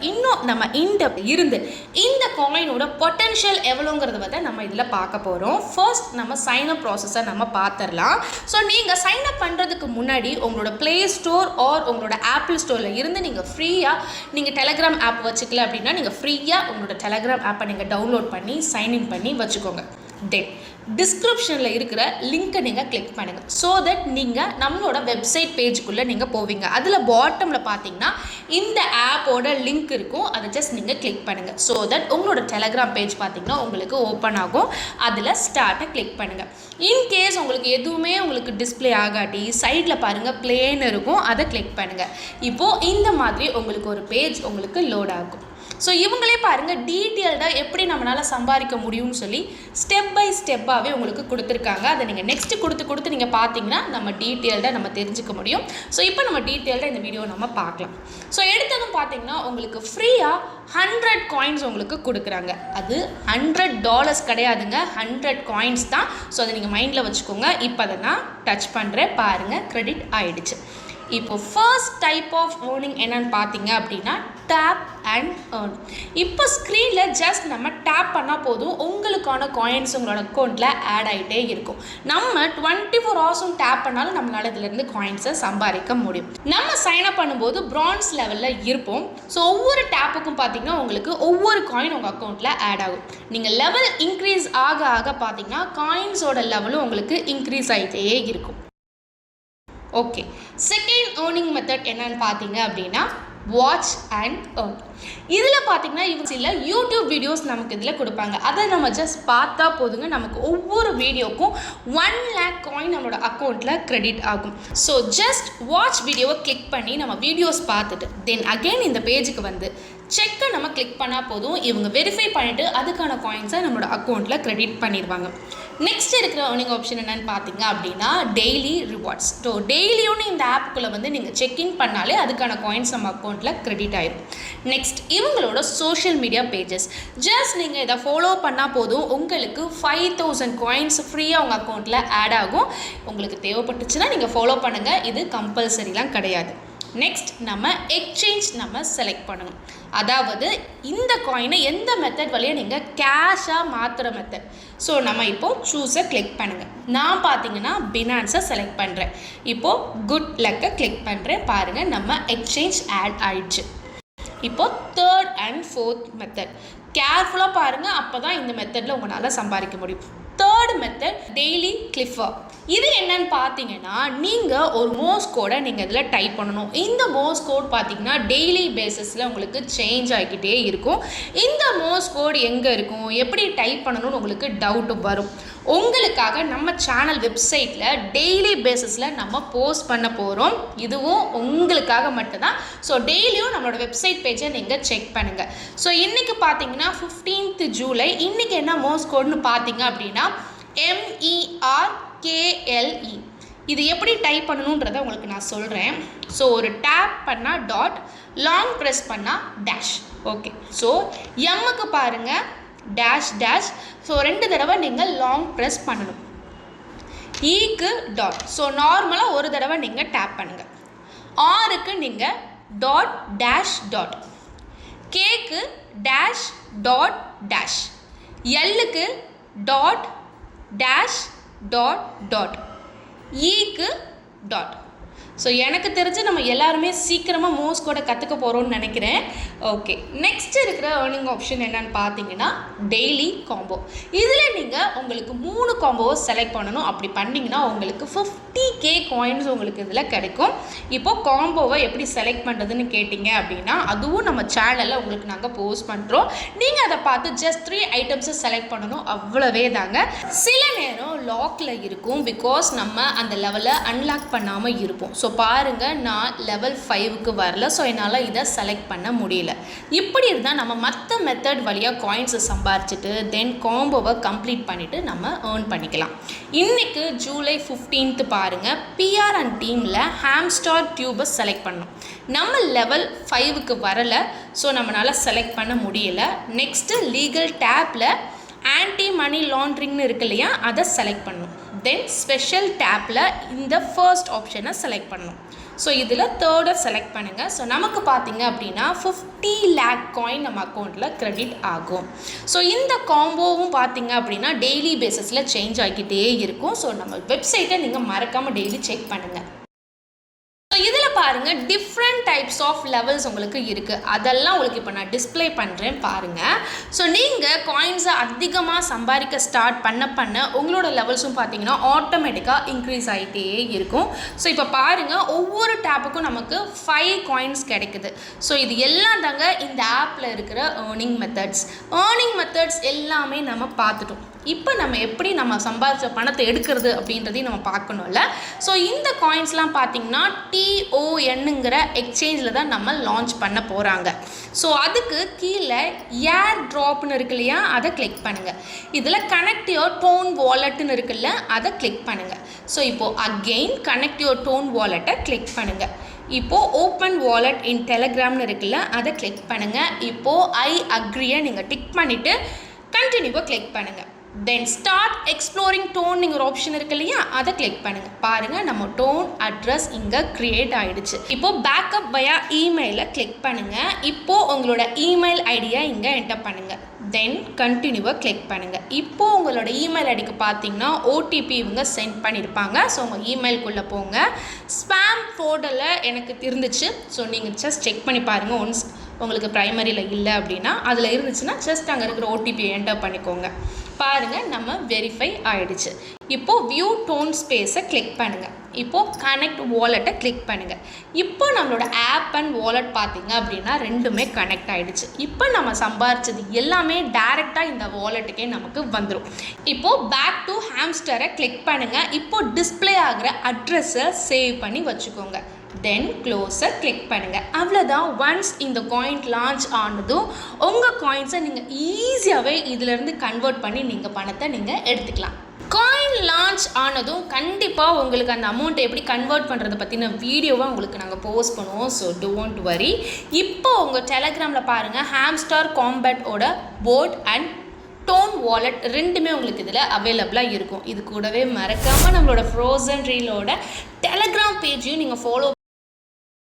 இன்னும் நம்ம இருந்து இந்த காயினோட பொட்டன்ஷியல் எவ்வளோங்கிறத வந்து நம்ம இதில் பார்க்க போகிறோம். ஃபர்ஸ்ட் நம்ம சைன் அப் ப்ராசஸை நம்ம பார்த்துடலாம். ஸோ நீங்கள் சைன் அப் பண்ணுறதுக்கு முன்னாடி உங்களோட ப்ளே ஸ்டோர் ஆர் உங்களோட ஆப்பிள் ஸ்டோரில் இருந்து நீங்கள் ஃப்ரீயாக நீங்கள் டெலகிராம் ஆப் வச்சுக்கல அப்படின்னா நீங்கள் ஃப்ரீயாக உங்களோட டெலகிராம் ஆப்பை நீங்கள் டவுன்லோட் பண்ணி சைன்இன் பண்ணி வச்சுக்கோங்க. தென் டிஸ்கிரிப்ஷனில் இருக்கிற லிங்க்கை நீங்கள் கிளிக் பண்ணுங்கள். ஸோ தட் நீங்கள் நம்மளோட வெப்சைட் பேஜுக்குள்ளே நீங்கள் போவீங்க. அதில் பாட்டமில் பார்த்தீங்கன்னா இந்த ஆப்போட லிங்க் இருக்கும். அதை ஜஸ்ட் நீங்கள் கிளிக் பண்ணுங்கள். ஸோ தட் உங்களோட டெலகிராம் பேஜ் பார்த்தீங்கன்னா உங்களுக்கு ஓப்பன் ஆகும். அதில் ஸ்டார்ட்டை கிளிக் பண்ணுங்கள். இன்கேஸ் உங்களுக்கு எதுவுமே உங்களுக்கு டிஸ்பிளே ஆகாட்டி சைடில் பாருங்கள் பிளேன் இருக்கும், அதை கிளிக் பண்ணுங்கள். இப்போது இந்த மாதிரி உங்களுக்கு ஒரு பேஜ் உங்களுக்கு லோட் ஆகும். ஸோ இவங்களே பாருங்கள் டீட்டெயில்டாக எப்படி நம்மளால் சம்பாதிக்க முடியும்னு சொல்லி ஸ்டெப் பை ஸ்டெப்பாகவே உங்களுக்கு கொடுத்துருக்காங்க. அதை நீங்கள் நெக்ஸ்ட்டு கொடுத்து நீங்கள் பார்த்தீங்கன்னா நம்ம டீட்டெயில்டாக நம்ம தெரிஞ்சுக்க முடியும். ஸோ இப்போ நம்ம டீட்டெயில்டாக இந்த வீடியோ நம்ம பார்க்கலாம். ஸோ எடுத்ததும் பார்த்தீங்கன்னா உங்களுக்கு ஃப்ரீயாக 100 காயின்ஸ் உங்களுக்கு கொடுக்குறாங்க. அது $100 கிடையாதுங்க, 100 காயின்ஸ் தான். ஸோ அதை நீங்கள் மைண்டில் வச்சுக்கோங்க. இப்போ அதை நான் டச் பண்ணுறேன், பாருங்கள் கிரெடிட் ஆகிடுச்சு. இப்போ ஃபர்ஸ்ட் டைப் ஆஃப் ஏர்னிங் என்னன்னு பார்த்தீங்க அப்படின்னா டேப் அண்ட் ஏர்ன். இப்போ ஸ்க்ரீனில் ஜஸ்ட் நம்ம டேப் பண்ணால் போதும், உங்களுக்கான காயின்ஸ் உங்களோட அக்கௌண்ட்டில் ஆட் ஆகிட்டே இருக்கும். நம்ம 24 ஹவர்ஸும் டேப் பண்ணாலும் நம்மளால் இதிலேருந்து காயின்ஸை சம்பாதிக்க முடியும். நம்ம சைன்அப் பண்ணும்போது பிரான்ஸ் லெவலில் இருப்போம். ஸோ ஒவ்வொரு டேப்புக்கும் பார்த்தீங்கன்னா உங்களுக்கு ஒவ்வொரு காயின் உங்கள் அக்கௌண்ட்டில் ஆட் ஆகும். நீங்கள் லெவல் இன்க்ரீஸ் ஆக ஆக பார்த்தீங்கன்னா காயின்ஸோட லெவலும் உங்களுக்கு இன்க்ரீஸ் ஆகிட்டே இருக்கும். ஓகே, செகண்ட் ஏர்னிங் மெத்தட் என்னன்னு பார்த்தீங்க அப்படின்னா வாட்ச் அண்ட் ஏர்ன். இதில் பார்த்தீங்கன்னா இவங்க சில யூடியூப் வீடியோஸ் நமக்கு இதில் கொடுப்பாங்க. அதை நம்ம ஜஸ்ட் பார்த்தா போதுங்க, நமக்கு ஒவ்வொரு வீடியோக்கும் 1 lakh காயின் நம்மளோட அக்கௌண்ட்டில் கிரெடிட் ஆகும். ஸோ ஜஸ்ட் வாட்ச் வீடியோவை கிளிக் பண்ணி நம்ம வீடியோஸ் பார்த்துட்டு தென் அகெயின் இந்த பேஜுக்கு வந்து செக்கை நம்ம கிளிக் பண்ணால் போதும், இவங்க வெரிஃபை பண்ணிவிட்டு அதுக்கான காயின்ஸை நம்மளோட அக்கௌண்ட்டில் கிரெடிட் பண்ணிடுவாங்க. நெக்ஸ்ட் இருக்கிற ஏர்னிங் ஆப்ஷன் என்னென்னு பார்த்தீங்க அப்படின்னா டெய்லி ரிவார்ட்ஸ். ஸோ டெய்லியும் இந்த ஆப்புக்குள்ளே வந்து நீங்கள் செக்இன் பண்ணாலே அதுக்கான காயின்ஸ் நம்ம அக்கௌண்ட்டில் கிரெடிட் ஆகிடும். நெக்ஸ்ட் இவங்களோட சோஷியல் மீடியா பேஜஸ். ஜஸ்ட் நீங்கள் இதை ஃபாலோ பண்ணால் போதும், உங்களுக்கு 5000 காயின்ஸ் ஃப்ரீயாக உங்கள் அக்கௌண்ட்டில் ஆட் ஆகும். உங்களுக்கு தேவைப்பட்டுச்சுன்னா நீங்கள் ஃபாலோ பண்ணுங்கள், இது கம்பல்சரிலாம் கிடையாது. நெக்ஸ்ட் நம்ம எக்ஸ்சேஞ்ச் நம்ம செலக்ட் பண்ணணும். அதாவது இந்த காயினை எந்த மெத்தட் வழியாக நீங்கள் கேஷாக மாற்றுற மெத்தட். ஸோ நம்ம இப்போது சூஸை கிளிக் பண்ணுங்கள். நான் பார்த்தீங்கன்னா பினான்ஸை செலக்ட் பண்ணுறேன். இப்போது குட் லக்கை கிளிக் பண்ணுறேன். பாருங்கள் நம்ம எக்ஸ்சேஞ்ச் ஆட் ஆயிடுச்சு. இப்போது தேர்ட் அண்ட் ஃபோர்த் மெத்தட் கேர்ஃபுல்லாக பாருங்கள், அப்போ தான் இந்த மெத்தடில் உங்களால் சம்பாதிக்க முடியும். Third method daily cipher. இது என்னன்னு பார்த்தீங்கன்னா நீங்கள் ஒரு மோஸ் கோடை நீங்கள் இதில் டைப் பண்ணணும். இந்த மோஸ் கோட் பார்த்தீங்கன்னா டெய்லி பேசிஸில் உங்களுக்கு சேஞ்ச் ஆகிக்கிட்டே இருக்கும். இந்த மோஸ் கோட் எங்கே இருக்கும், எப்படி டைப் பண்ணணும்னு உங்களுக்கு டவுட்டு வரும். உங்களுக்காக நம்ம சேனல் வெப்சைட்டில் டெய்லி பேசிஸில் நம்ம போஸ்ட் பண்ண போகிறோம். இதுவும் உங்களுக்காக மட்டும்தான். ஸோ டெய்லியும் நம்மளோட வெப்சைட் பேஜை நீங்கள் செக் பண்ணுங்கள். ஸோ இன்றைக்கி பார்த்தீங்கன்னா 15th ஜூலை. இன்றைக்கி என்ன மோஸ் கோட்னு பார்த்தீங்க அப்படின்னா MERKLE. இது எப்படி டைப் பண்ணணுன்றதை உங்களுக்கு நான் சொல்கிறேன். ஸோ ஒரு டேப் பண்ணால் டாட், லாங் ப்ரெஸ் பண்ணால் டேஷ். ஓகே, ஸோ எம்முக்கு பாருங்கள் டேஷ் டேஷ். ஸோ 2 தடவை நீங்கள் லாங் ப்ரெஸ் பண்ணணும். ஈக்கு டாட். ஸோ நார்மலாக ஒரு தடவை நீங்கள் டேப் பண்ணுங்கள். ஆருக்கு நீங்கள் டாட் டேஷ் டாட். கேக்கு டேஷ் டாட் டேஷ். எல்லுக்கு டாட் டேஷ் டாட் டாட். ஈக்கு டாட். ஸோ எனக்கு தெரிஞ்சு நம்ம எல்லாருமே சீக்கிரமாக மோஸ் கோடை கற்றுக்க போகிறோம்னு நினைக்கிறேன். ஓகே, நெக்ஸ்ட் இருக்கிற ஏர்னிங் ஆப்ஷன் என்னென்னு பார்த்தீங்கன்னா டெய்லி காம்போ. இதில் நீங்கள் உங்களுக்கு 3 காம்போவை செலக்ட் பண்ணணும். அப்படி பண்ணிங்கன்னா உங்களுக்கு 50k காயின்ஸ் உங்களுக்கு இதில் கிடைக்கும். இப்போது காம்போவை எப்படி செலக்ட் பண்ணுறதுன்னு கேட்டிங்க அப்படின்னா அதுவும் நம்ம சேனலில் உங்களுக்கு நாங்கள் போஸ்ட் பண்ணுறோம். நீங்கள் அதை பார்த்து ஜஸ்ட் 3 ஐட்டம்ஸை செலக்ட் பண்ணணும், அவ்வளவே தாங்க. சில நேரம் லாக்கில் இருக்கும், பிகாஸ் நம்ம அந்த லெவலில் அன்லாக் பண்ணாமல் இருப்போம். ஸோ பாருங்கள் நான் லெவல் 5க்கு வரல. ஸோ என்னால் இதை செலக்ட் பண்ண முடியல. இப்படி இருந்தால் நம்ம மற்ற மெத்தட் வழியாக காயின்ஸை சம்பாரிச்சிட்டு தென் காம்போவை கம்ப்ளீட் பண்ணிவிட்டு நம்ம ஏர்ன் பண்ணிக்கலாம். இன்றைக்கு ஜூலை 15th பாருங்கள் பிஆர் அண்ட் டீமில் ஹாம்ஸ்டார் டியூபை செலக்ட் பண்ணோம். நம்ம லெவல் 5க்கு வரலை. ஸோ நம்மளால் செலக்ட் பண்ண முடியலை. நெக்ஸ்ட்டு லீகல் டேப்பில் ஆன்டி மணி லாண்ட்ரிங்னு இருக்கு இல்லையா, அதை செலக்ட் பண்ணணும். தென் ஸ்பெஷல் டேப்பில் இந்த ஃபர்ஸ்ட் ஆப்ஷனை செலக்ட் பண்ணணும். ஸோ இதில் தேர்டை செலக்ட் பண்ணுங்கள். ஸோ நமக்கு பார்த்தீங்க அப்படின்னா 50 lakh காயின் நம்ம அக்கௌண்ட்டில் கிரெடிட் ஆகும். ஸோ இந்த காம்போவும் பார்த்தீங்க அப்படின்னா டெய்லி பேசிஸில் சேஞ்ச் ஆகிக்கிட்டே இருக்கும். ஸோ நம்ம வெப்சைட்டை நீங்கள் மறக்காமல் டெய்லி செக் பண்ணுங்கள். ஸோ இதில் பாருங்கள் டிஃப்ரெண்ட் டைப்ஸ் ஆஃப் லெவல்ஸ் உங்களுக்கு இருக்குது. அதெல்லாம் உங்களுக்கு இப்போ நான் டிஸ்பிளே பண்ணுறேன் பாருங்கள். ஸோ நீங்கள் காயின்ஸை அதிகமாக சம்பாதிக்க ஸ்டார்ட் பண்ண உங்களோட லெவல்ஸும் பார்த்தீங்கன்னா ஆட்டோமேட்டிக்காக இன்க்ரீஸ் ஆகிட்டே இருக்கும். ஸோ இப்போ பாருங்கள் ஒவ்வொரு டேப்புக்கும் நமக்கு 5 காயின்ஸ் கிடைக்குது. ஸோ இது எல்லாம் தாங்க இந்த ஆப்பில் இருக்கிற ஏர்னிங் மெத்தட்ஸ் எல்லாமே நம்ம பார்த்துட்டோம். இப்போ நம்ம எப்படி நம்ம சம்பாதிச்ச பணத்தை எடுக்கிறது அப்படின்றதையும் நம்ம பார்க்கணும்ல. ஸோ இந்த காயின்ஸ்லாம் பார்த்தீங்கன்னா TONங்கிற எக்ஸ்சேஞ்சில் தான் நம்ம லான்ச் பண்ண போகிறாங்க. ஸோ அதுக்கு கீழே ஏர் ட்ராப்னு இருக்கு இல்லையா, அதை கிளிக் பண்ணுங்கள். இதில் கனெக்ட் யுவர் டோன் வாலெட்னு இருக்குல்ல, அதை கிளிக் பண்ணுங்கள். ஸோ இப்போது அகெயின் கனெக்ட் யுவர் டோன் வாலெட்டை கிளிக் பண்ணுங்கள். இப்போது ஓப்பன் வாலெட் இன் டெலகிராம்னு இருக்குல்ல, அதை கிளிக் பண்ணுங்கள். இப்போது ஐ அக்ரியை நீங்கள் டிக் பண்ணிவிட்டு கண்டினியூவாக கிளிக் பண்ணுங்கள். தென் ஸ்டார்ட் எக்ஸ்ப்ளோரிங் டோன் ஒரு ஆப்ஷன் இருக்கு இல்லையா, அதை கிளிக் பண்ணுங்கள். பாருங்கள் நம்ம டோன் அட்ரஸ் இங்கே க்ரியேட் ஆகிடுச்சு. இப்போது பேக்கப் வயா இமெயிலை கிளிக் பண்ணுங்கள். இப்போது உங்களோட இமெயில் ஐடியை இங்கே என்டர் பண்ணுங்கள். தென் கண்டினியூவாக கிளிக் பண்ணுங்கள். இப்போது உங்களோட இமெயில் ஐடிக்கு பார்த்தீங்கன்னா OTP இவங்க சென்ட் பண்ணியிருப்பாங்க. ஸோ உங்கள் இமெயிலுக்குள்ளே போங்க. ஸ்பேம் ஃபோல்டரில் எனக்கு இருந்துச்சு. ஸோ நீங்கள் ஜஸ்ட் செக் பண்ணி பாருங்கள். ஒன்ஸ் உங்களுக்கு ப்ரைமரியில் இல்லை அப்படின்னா அதில் இருந்துச்சுன்னா ஜஸ்ட் அங்கே இருக்கிற OTP என்டர் பண்ணிக்கோங்க. பாருங்கள் நம்ம வெரிஃபை ஆகிடுச்சு. இப்போது வியூ டோன் ஸ்பேஸை கிளிக் பண்ணுங்கள். இப்போது கனெக்ட் வாலெட்டை கிளிக் பண்ணுங்கள். இப்போ நம்மளோட ஆப் அண்ட் வாலெட் பார்த்தீங்க அப்படின்னா ரெண்டுமே கனெக்ட் ஆகிடுச்சு. இப்போ நம்ம சம்பாரிச்சது எல்லாமே டைரெக்டாக இந்த வாலெட்டுக்கே நமக்கு வந்துடும். இப்போது பேக் டு ஹாம்ஸ்டரை கிளிக் பண்ணுங்கள். இப்போது டிஸ்பிளே ஆகிற அட்ரஸை சேவ் பண்ணி வச்சுக்கோங்க. தென் க்ளோஸை கிளிக் பண்ணுங்கள். அவ்வளோதான். ஒன்ஸ் இந்த காயின் லான்ச் ஆனதும் உங்கள் காயின்ஸை நீங்கள் ஈஸியாகவே இதிலேருந்து கன்வெர்ட் பண்ணி நீங்கள் பணத்தை நீங்கள் எடுத்துக்கலாம். காயின் லான்ச் ஆனதும் கண்டிப்பாக உங்களுக்கு அந்த அமௌண்ட்டை எப்படி கன்வெர்ட் பண்ணுறதை பற்றின வீடியோவாக உங்களுக்கு நாங்கள் போஸ்ட் பண்ணுவோம். So don't worry. இப்போ உங்கள் டெலகிராமில் பாருங்கள் ஹாம்ஸ்டர் காம்பேட்டோட போட் அண்ட் டோன் வாலெட் ரெண்டுமே உங்களுக்கு இதில் அவைலபிளாக இருக்கும். இது கூடவே மறக்காமல் நம்மளோட ஃப்ரோசன் ரீலோட டெலகிராம் பேஜையும் நீங்கள் ஃபாலோ